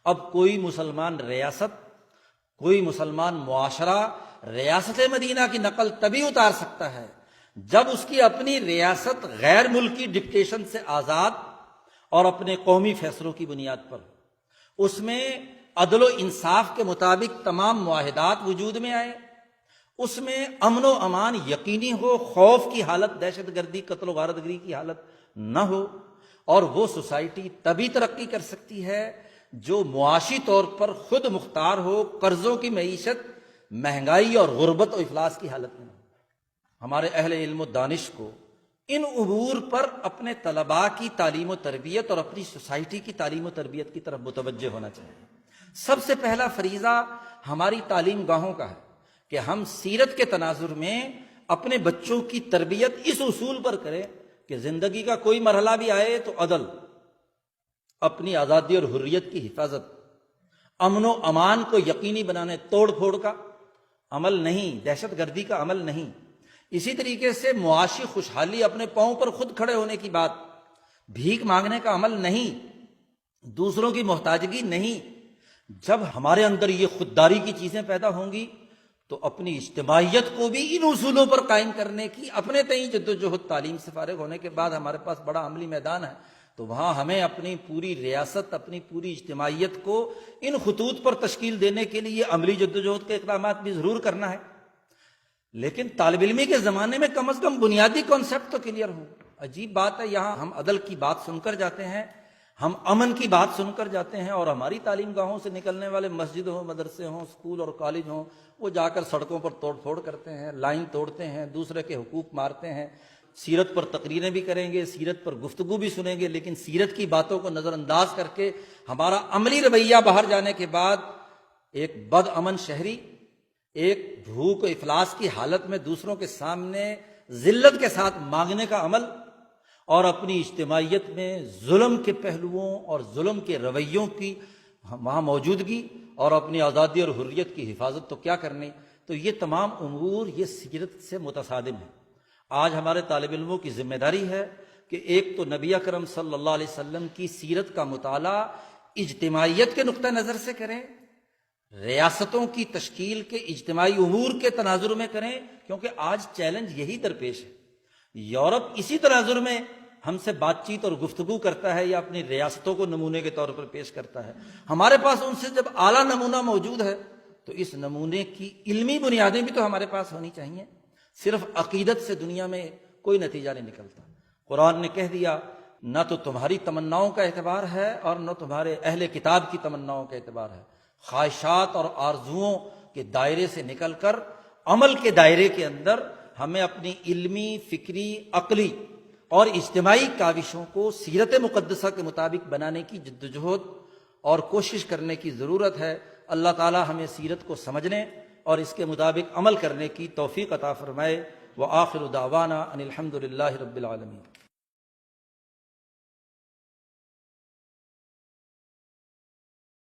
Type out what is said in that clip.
اب کوئی مسلمان ریاست، کوئی مسلمان معاشرہ ریاست مدینہ کی نقل تبھی اتار سکتا ہے جب اس کی اپنی ریاست غیر ملکی ڈکٹیشن سے آزاد اور اپنے قومی فیصلوں کی بنیاد پر، اس میں عدل و انصاف کے مطابق تمام معاہدات وجود میں آئے، اس میں امن و امان یقینی ہو، خوف کی حالت، دہشت گردی، قتل و غارت گری کی حالت نہ ہو، اور وہ سوسائٹی تبھی ترقی کر سکتی ہے جو معاشی طور پر خود مختار ہو، قرضوں کی معیشت، مہنگائی اور غربت و افلاس کی حالت میں ہو۔ ہمارے اہل علم و دانش کو ان امور پر اپنے طلباء کی تعلیم و تربیت اور اپنی سوسائٹی کی تعلیم و تربیت کی طرف متوجہ ہونا چاہیے۔ سب سے پہلا فریضہ ہماری تعلیم گاہوں کا ہے کہ ہم سیرت کے تناظر میں اپنے بچوں کی تربیت اس اصول پر کریں کہ زندگی کا کوئی مرحلہ بھی آئے تو عدل، اپنی آزادی اور حریت کی حفاظت، امن و امان کو یقینی بنانے، توڑ پھوڑ کا عمل نہیں، دہشت گردی کا عمل نہیں۔ اسی طریقے سے معاشی خوشحالی، اپنے پاؤں پر خود کھڑے ہونے کی بات، بھیک مانگنے کا عمل نہیں، دوسروں کی محتاجگی نہیں۔ جب ہمارے اندر یہ خودداری کی چیزیں پیدا ہوں گی تو اپنی اجتماعیت کو بھی ان اصولوں پر قائم کرنے کی اپنے تئیں جدوجہد، تعلیم سے فارغ ہونے کے بعد ہمارے پاس بڑا عملی میدان ہے، تو وہاں ہمیں اپنی پوری ریاست، اپنی پوری اجتماعیت کو ان خطوط پر تشکیل دینے کے لیے عملی جدوجہد کے اقدامات بھی ضرور کرنا ہے۔ لیکن طالب علمی کے زمانے میں کم از کم بنیادی کانسیپٹ تو کلیئر ہو۔ عجیب بات ہے، یہاں ہم عدل کی بات سن کر جاتے ہیں، ہم امن کی بات سن کر جاتے ہیں، اور ہماری تعلیم گاہوں سے نکلنے والے مسجد ہوں، مدرسے ہوں، اسکول اور کالج ہوں، وہ جا کر سڑکوں پر توڑ پھوڑ کرتے ہیں، لائن توڑتے ہیں، دوسرے کے حقوق مارتے ہیں۔ سیرت پر تقریریں بھی کریں گے، سیرت پر گفتگو بھی سنیں گے، لیکن سیرت کی باتوں کو نظر انداز کر کے ہمارا عملی رویہ باہر جانے کے بعد ایک بد امن شہری، ایک بھوک و افلاس کی حالت میں دوسروں کے سامنے ذلت کے ساتھ مانگنے کا عمل، اور اپنی اجتماعیت میں ظلم کے پہلوؤں اور ظلم کے رویوں کی وہاں موجودگی، اور اپنی آزادی اور حریت کی حفاظت تو کیا کرنی۔ تو یہ تمام امور یہ سیرت سے متصادم ہیں۔ آج ہمارے طالب علموں کی ذمہ داری ہے کہ ایک تو نبی اکرم صلی اللہ علیہ وسلم کی سیرت کا مطالعہ اجتماعیت کے نقطہ نظر سے کریں، ریاستوں کی تشکیل کے اجتماعی امور کے تناظر میں کریں، کیونکہ آج چیلنج یہی درپیش ہے۔ یورپ اسی تناظر میں ہم سے بات چیت اور گفتگو کرتا ہے یا اپنی ریاستوں کو نمونے کے طور پر پیش کرتا ہے۔ ہمارے پاس ان سے جب اعلیٰ نمونہ موجود ہے تو اس نمونے کی علمی بنیادیں بھی تو ہمارے پاس ہونی چاہیے۔ صرف عقیدت سے دنیا میں کوئی نتیجہ نہیں نکلتا۔ قرآن نے کہہ دیا نہ تو تمہاری تمناؤں کا اعتبار ہے اور نہ تمہارے اہل کتاب کی تمناؤں کا اعتبار ہے۔ خواہشات اور آرزوؤں کے دائرے سے نکل کر عمل کے دائرے کے اندر ہمیں اپنی علمی، فکری، عقلی اور اجتماعی کاوشوں کو سیرت مقدسہ کے مطابق بنانے کی جدوجہد اور کوشش کرنے کی ضرورت ہے۔ اللہ تعالی ہمیں سیرت کو سمجھنے اور اس کے مطابق عمل کرنے کی توفیق عطا فرمائے۔ وآخر دعوانا ان الحمد للہ رب العالمین۔